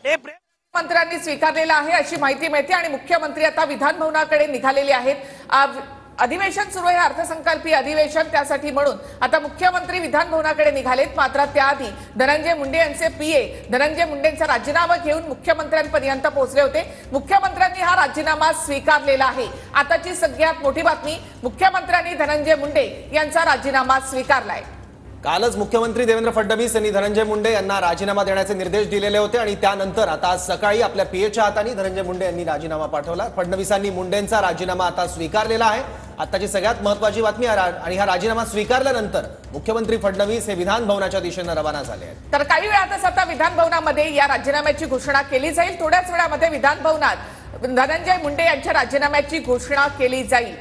मंत्र्यांनी स्वीकारलेला आहे अशी माहिती मिळते आणि मुख्यमंत्री आता विधान भवनाकडे निघालेले आहेत। अधिवेशन सुरू आहे, अर्थसंकल्पीय अधिवेशन, त्यासाठी म्हणून आता मुख्यमंत्री विधान भवनाकडे निघालेत। मात्र त्याआधी धनंजय मुंडे यांचे पीए धनंजय मुंडेंचा राजीनामा घेऊन मुख्यमंत्र्यांपर्यंत पोहोचले होते। मुख्यमंत्र्यांनी हा राजीनामा स्वीकारलेला आहे। आताची सगळ्यात मोठी बातमी, मुख्यमंत्र्यांनी धनंजय मुंडे यांचा राजीनामा स्वीकारलाय। कालच मुख्यमंत्री देवेंद्र फडणवीस यांनी धनंजय मुंडे यांना राजीनामा देण्याचे निर्देश दिलेले होते आणि त्यानंतर आता आज सकाळी आपल्या पीएच्या हाताने धनंजय मुंडे यांनी राजीनामा पाठवला। फडणवीसांनी मुंडेंचा राजीनामा आता स्वीकारलेला आहे। आताची सगळ्यात महत्त्वाची बातमी आणि हा राजीनामा स्वीकारल्यानंतर मुख्यमंत्री फडणवीस हे विधान भवनाच्या दिशेने रवाना झाले आहेत। तर काही वेळातच आता विधान भवनामध्ये या राजीनाम्याची घोषणा केली जाईल। थोड्याच वेळामध्ये विधान भवनात धनंजय मुंडे यांच्या राजीनाम्याची घोषणा केली जाईल।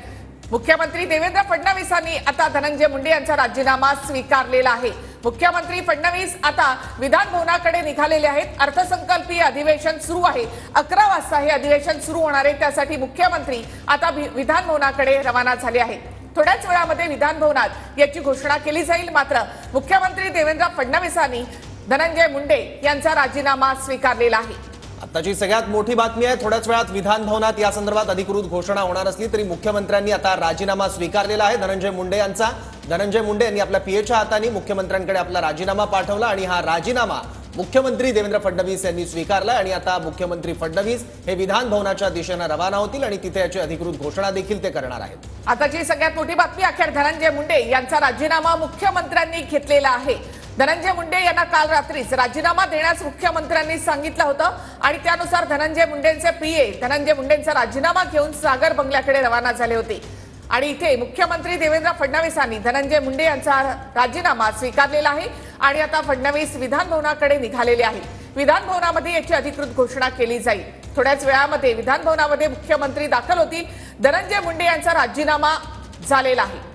मुख्यमंत्री देवेंद्र फडणवीसांनी आता धनंजय मुंडे यांचा राजीनामा स्वीकारलेला आहे। मुख्यमंत्री फडणवीस आता विधान भवनाकडे निघालेले आहेत। अर्थसंकल्पीय अधिवेशन सुरू आहे, 11 वाजता हे अधिवेशन सुरू होणार आहे, त्यासाठी मुख्यमंत्री आता विधान भवनाकडे रवाना झाले आहेत। थोड्याच वेळामध्ये विधान भवनात याची घोषणा केली जाईल। मात्र मुख्यमंत्री देवेंद्र फडणवीसांनी धनंजय मुंडे यांचा राजीनामा स्वीकारलेला आहे। आताची सगळ्यात मोठी बातमी आहे, थोड्याच वेळात विधान भवनात या संदर्भात अधिकृत घोषणा होणार असली तरी मुख्यमंत्र्यांनी आता राजीनामा स्वीकारलेला आहे धनंजय मुंडे यांचा। धनंजय मुंडे यांनी आपल्या पीएच्या हाताने मुख्यमंत्र्यांकडे आपला राजीनामा पाठवला आणि हा राजीनामा मुख्यमंत्री देवेंद्र फडणवीस यांनी स्वीकारला आणि आता मुख्यमंत्री फडणवीस हे विधान भवनाच्या दिशेने रवाना होतील आणि तिथे याची अधिकृत घोषणा देखील ते करणार आहेत। आताची सगळ्यात मोठी बातमी, अखेर धनंजय मुंडे यांचा राजीनामा मुख्यमंत्र्यांनी घेतलेला आहे। धनंजय मुंडे यांना काल रात्रीच राजीनामा देण्यास मुख्यमंत्र्यांनी सांगितलं होतं आणि त्यानुसार धनंजय मुंडेंचे पीए धनंजय मुंडेंचा राजीनामा घेऊन सागर बंगल्याकडे रवाना झाले होते आणि इथे मुख्यमंत्री देवेंद्र फडणवीसांनी धनंजय मुंडे यांचा राजीनामा स्वीकारलेला आहे आणि आता फडणवीस विधान भवनाकडे निघालेले आहेत। विधान भवनामध्ये याची अधिकृत घोषणा केली जाईल। थोड्याच वेळामध्ये विधान भवनामध्ये मुख्यमंत्री दाखल होतील। धनंजय मुंडे यांचा राजीनामा झालेला आहे।